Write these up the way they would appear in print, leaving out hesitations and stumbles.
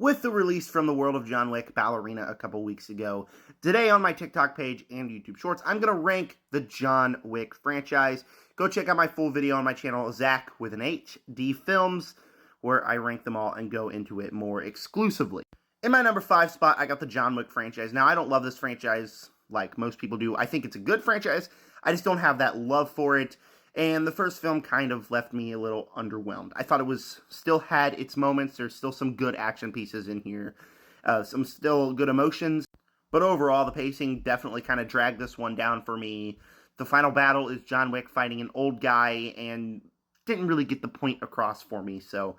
with the release from the world of John Wick, Ballerina, a couple weeks ago. Today on my TikTok page and YouTube Shorts, I'm going to rank the John Wick franchise. Go check out my full video on my channel, Zach with an H, D Films, where I rank them all and go into it more exclusively. In my number 5 spot, I got the John Wick franchise. Now, I don't love this franchise like most people do. I think it's a good franchise. I just don't have that love for it. And the first film kind of left me a little underwhelmed. I thought it still had its moments. There's still some good action pieces in here. Some still good emotions. But overall, the pacing definitely kind of dragged this one down for me. The final battle is John Wick fighting an old guy and didn't really get the point across for me. So,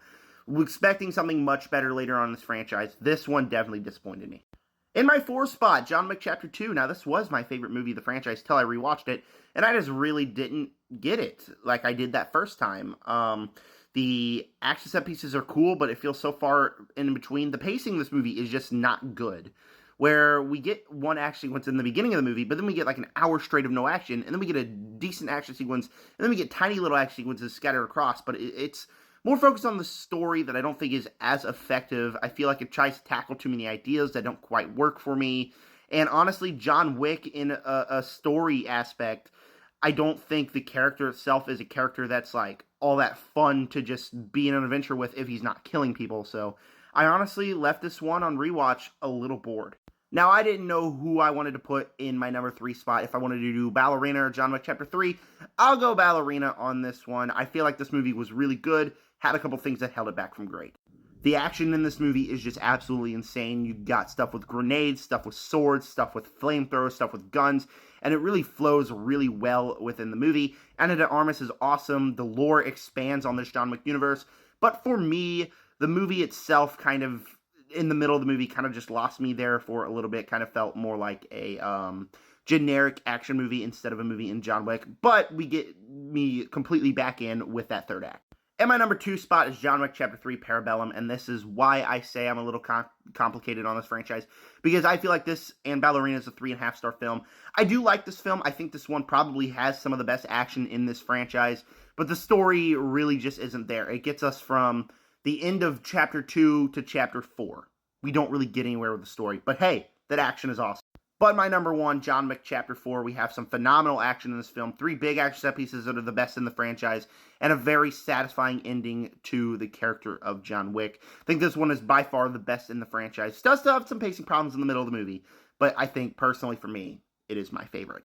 expecting something much better later on in this franchise, this one definitely disappointed me. In my 4th spot, John Wick Chapter 2. Now, this was my favorite movie of the franchise till I rewatched it, and I just really didn't get it like I did that first time. The action set pieces are cool, but it feels so far in between. The pacing of this movie is just not good, where we get one action sequence in the beginning of the movie, but then we get like an hour straight of no action, and then we get a decent action sequence, and then we get tiny little action sequences scattered across, but it's more focused on the story that I don't think is as effective. I feel like it tries to tackle too many ideas that don't quite work for me. And honestly, John Wick in a story aspect, I don't think the character itself is a character that's like all that fun to just be in an adventure with if he's not killing people. So I honestly left this one on rewatch a little bored. Now, I didn't know who I wanted to put in my number 3 spot. If I wanted to do Ballerina or John Wick Chapter 3, I'll go Ballerina on this one. I feel like this movie was really good, had a couple things that held it back from great. The action in this movie is just absolutely insane. You've got stuff with grenades, stuff with swords, stuff with flamethrowers, stuff with guns, and it really flows really well within the movie. Ana de Armas is awesome. The lore expands on this John Wick universe. But for me, the movie itself kind of, in the middle of the movie, kind of just lost me there for a little bit. Kind of felt more like a generic action movie instead of a movie in John Wick. But we get me completely back in with that third act. And my number 2 spot is John Wick Chapter 3, Parabellum, and this is why I say I'm a little complicated on this franchise, because I feel like this and Ballerina is a 3.5-star film. I do like this film. I think this one probably has some of the best action in this franchise, but the story really just isn't there. It gets us from the end of Chapter 2 to Chapter 4. We don't really get anywhere with the story, but hey, that action is awesome. But my number 1, John Wick Chapter 4, we have some phenomenal action in this film, 3 big action set pieces that are the best in the franchise, and a very satisfying ending to the character of John Wick. I think this one is by far the best in the franchise. It does still have some pacing problems in the middle of the movie, but I think, personally for me, it is my favorite.